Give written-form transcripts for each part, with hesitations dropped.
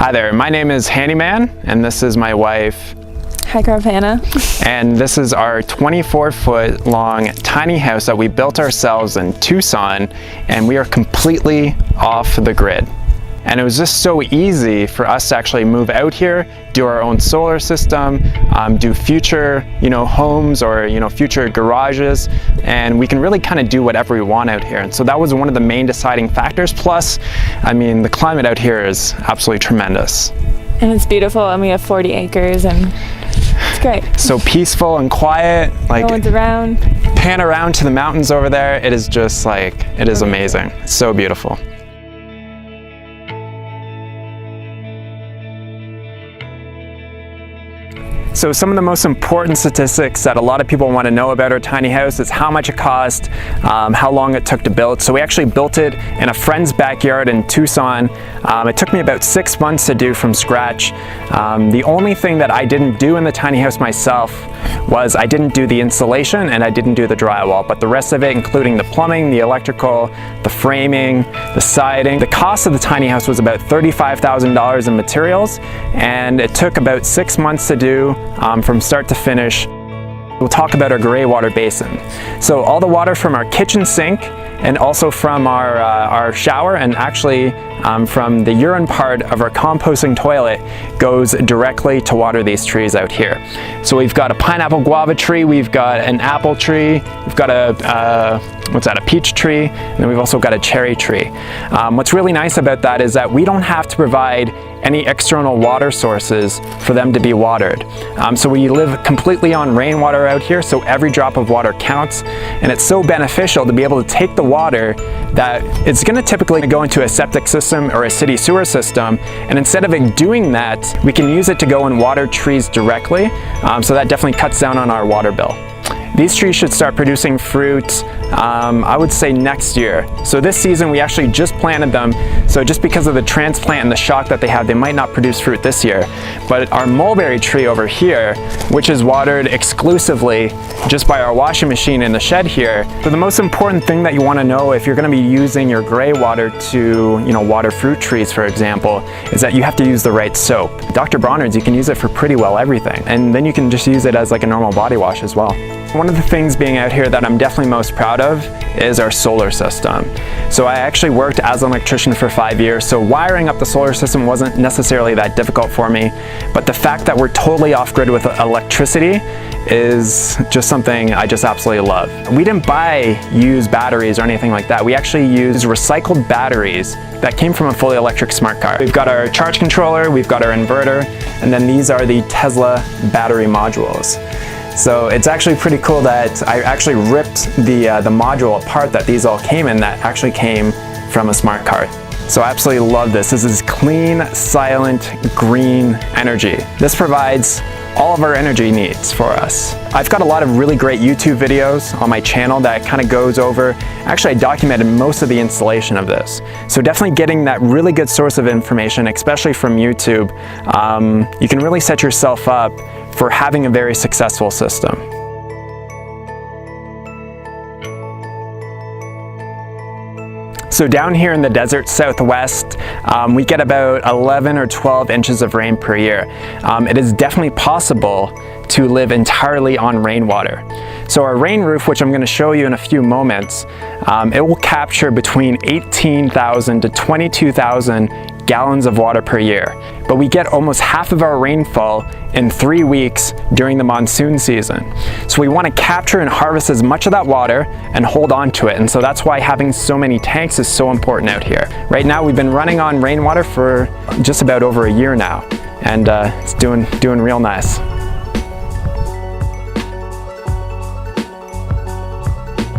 Hi there, my name is Handyman, and this is my wife. Hi, Carvana. And this is our 24-foot long tiny house that we built ourselves in Tucson, and we are completely off the grid. And it was just so easy for us to actually move out here, do our own solar system, do future, homes or, future garages, and we can really kind of do whatever we want out here. And so that was one of the main deciding factors. Plus, the climate out here is absolutely tremendous. And it's beautiful, and we have 40 acres, and it's great. So peaceful and quiet. No one's around. Pan around to the mountains over there. It is just it is amazing. It's so beautiful. So some of the most important statistics that a lot of people want to know about our tiny house is how much it cost, how long it took to build. So we actually built it in a friend's backyard in Tucson. It took me about 6 months to do from scratch. The only thing that I didn't do in the tiny house myself was I didn't do the insulation and I didn't do the drywall, but the rest of it, including the plumbing, the electrical, the framing, the siding. The cost of the tiny house was about $35,000 in materials, and it took about 6 months to do from start to finish. We'll talk about our gray water basin. So all the water from our kitchen sink and also from our shower, and actually from the urine part of our composting toilet, goes directly to water these trees out here. So we've got a pineapple guava tree, we've got an apple tree, we've got a peach tree, and then we've also got a cherry tree. What's really nice about that is that we don't have to provide any external water sources for them to be watered. So we live completely on rainwater out here, so every drop of water counts, and it's so beneficial to be able to take the water that it's going to typically go into a septic system or a city sewer system, and instead of it doing that, we can use it to go and water trees directly, so that definitely cuts down on our water bill. These trees should start producing fruit, I would say next year. So this season we actually just planted them, so just because of the transplant and the shock that they have, they might not produce fruit this year. But our mulberry tree over here, which is watered exclusively just by our washing machine in the shed here. So the most important thing that you want to know if you're going to be using your gray water to, water fruit trees, for example, is that you have to use the right soap. Dr. Bronner's, you can use it for pretty well everything, and then you can just use it as like a normal body wash as well. One of the things being out here that I'm definitely most proud of is our solar system. So I actually worked as an electrician for 5 years, so wiring up the solar system wasn't necessarily that difficult for me, but the fact that we're totally off-grid with electricity is just something I just absolutely love. We didn't buy used batteries or anything like that. We actually used recycled batteries that came from a fully electric smart car. We've got our charge controller, we've got our inverter, and then these are the Tesla battery modules. So it's actually pretty cool that I actually ripped the module apart that these all came in, that actually came from a smart car. So I absolutely love this. This is clean, silent, green energy. This provides all of our energy needs for us. I've got a lot of really great YouTube videos on my channel that kind of goes over, actually I documented most of the installation of this. So definitely getting that really good source of information, especially from YouTube, you can really set yourself up for having a very successful system. So down here in the desert southwest, we get about 11 or 12 inches of rain per year. It is definitely possible to live entirely on rainwater. So our rain roof, which I'm going to show you in a few moments, it will capture between 18,000 to 22,000 gallons of water per year. But we get almost half of our rainfall in 3 weeks during the monsoon season. So we want to capture and harvest as much of that water and hold on to it. And so that's why having so many tanks is so important out here. Right now we've been running on rainwater for just about over a year now, and it's doing real nice.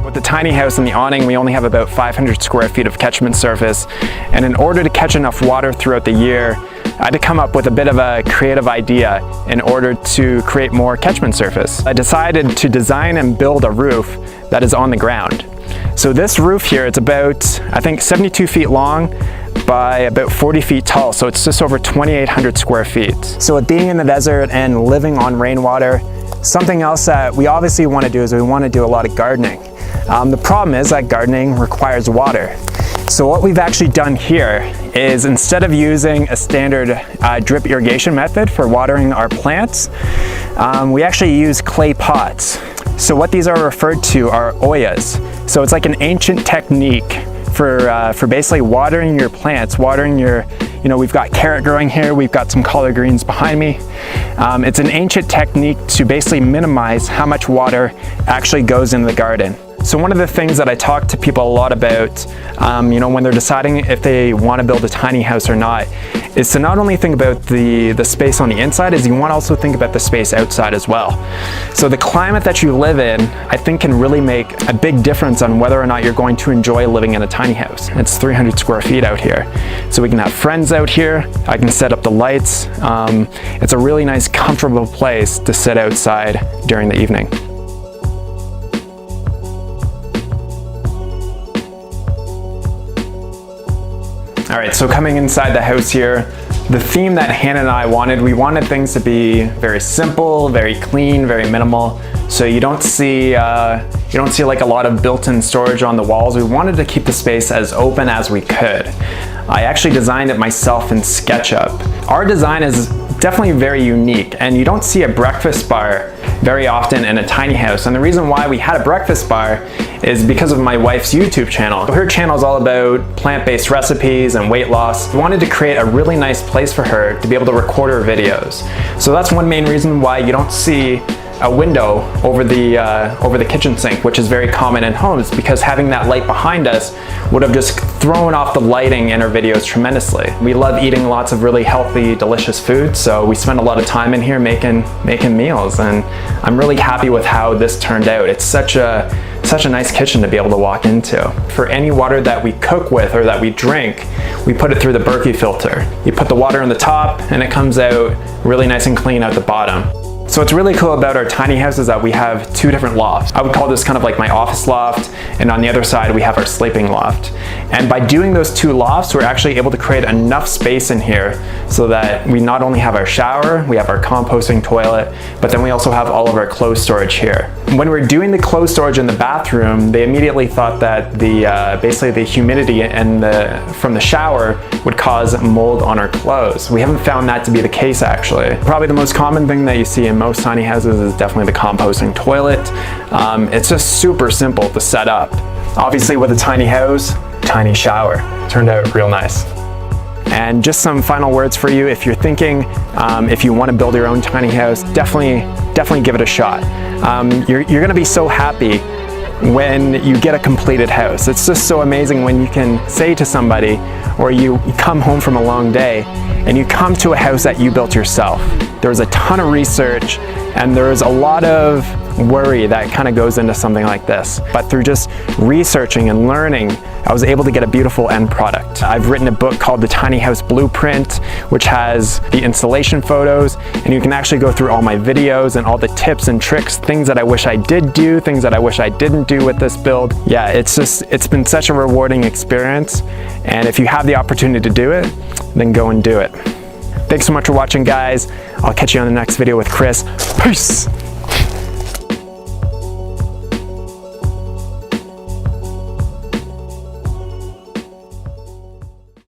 With the tiny house and the awning, we only have about 500 square feet of catchment surface, and in order to catch enough water throughout the year, I had to come up with a bit of a creative idea in order to create more catchment surface. I decided to design and build a roof that is on the ground. So this roof here, it's about, I think, 72 feet long by about 40 feet tall, so it's just over 2,800 square feet. So with being in the desert and living on rainwater, something else that we obviously want to do is we want to do a lot of gardening. The problem is that gardening requires water. So what we've actually done here is, instead of using a standard drip irrigation method for watering our plants, we actually use clay pots. So what these are referred to are oyas. So it's like an ancient technique for basically watering your plants, watering your, we've got carrot growing here, we've got some collard greens behind me. It's an ancient technique to basically minimize how much water actually goes in the garden. So one of the things that I talk to people a lot about, when they're deciding if they want to build a tiny house or not, is to not only think about the space on the inside, is you want to also think about the space outside as well. So the climate that you live in, I think, can really make a big difference on whether or not you're going to enjoy living in a tiny house. It's 300 square feet out here. So we can have friends out here, I can set up the lights. It's a really nice, comfortable place to sit outside during the evening. All right, so coming inside the house here, the theme that Hannah and I wanted, we wanted things to be very simple, very clean, very minimal. So you don't see like a lot of built-in storage on the walls. We wanted to keep the space as open as we could. I actually designed it myself in SketchUp. Our design is definitely very unique, and you don't see a breakfast bar very often in a tiny house. And the reason why we had a breakfast bar is because of my wife's YouTube channel. Her channel is all about plant-based recipes and weight loss. We wanted to create a really nice place for her to be able to record her videos. So that's one main reason why you don't see a window over the kitchen sink, which is very common in homes, because having that light behind us would have just thrown off the lighting in our videos tremendously. We love eating lots of really healthy, delicious food, so we spend a lot of time in here making meals, and I'm really happy with how this turned out. It's such a nice kitchen to be able to walk into. For any water that we cook with or that we drink, we put it through the Berkey filter. You put the water on the top and it comes out really nice and clean at the bottom. So what's really cool about our tiny house is that we have two different lofts. I would call this kind of like my office loft, and on the other side we have our sleeping loft. And by doing those two lofts, we're actually able to create enough space in here so that we not only have our shower, we have our composting toilet, but then we also have all of our clothes storage here. When we're doing the clothes storage in the bathroom, they immediately thought that basically the humidity from the shower would cause mold on our clothes. We haven't found that to be the case, actually. Probably the most common thing that you see in most tiny houses is definitely the composting toilet. It's just super simple to set up. Obviously, with a tiny house, tiny shower. Turned out real nice. And just some final words for you. If you're thinking, if you want to build your own tiny house, definitely give it a shot. You're going to be so happy when you get a completed house. It's just so amazing when you can say to somebody, or you come home from a long day and you come to a house that you built yourself. There's a ton of research and there's a lot of worry that kind of goes into something like this. But through just researching and learning, I was able to get a beautiful end product. I've written a book called The Tiny House Blueprint, which has the installation photos, and you can actually go through all my videos and all the tips and tricks, things that I wish I did do, things that I wish I didn't do with this build. Yeah, it's been such a rewarding experience, and if you have the opportunity to do it, then go and do it. Thanks so much for watching, guys. I'll catch you on the next video with Chris. Peace!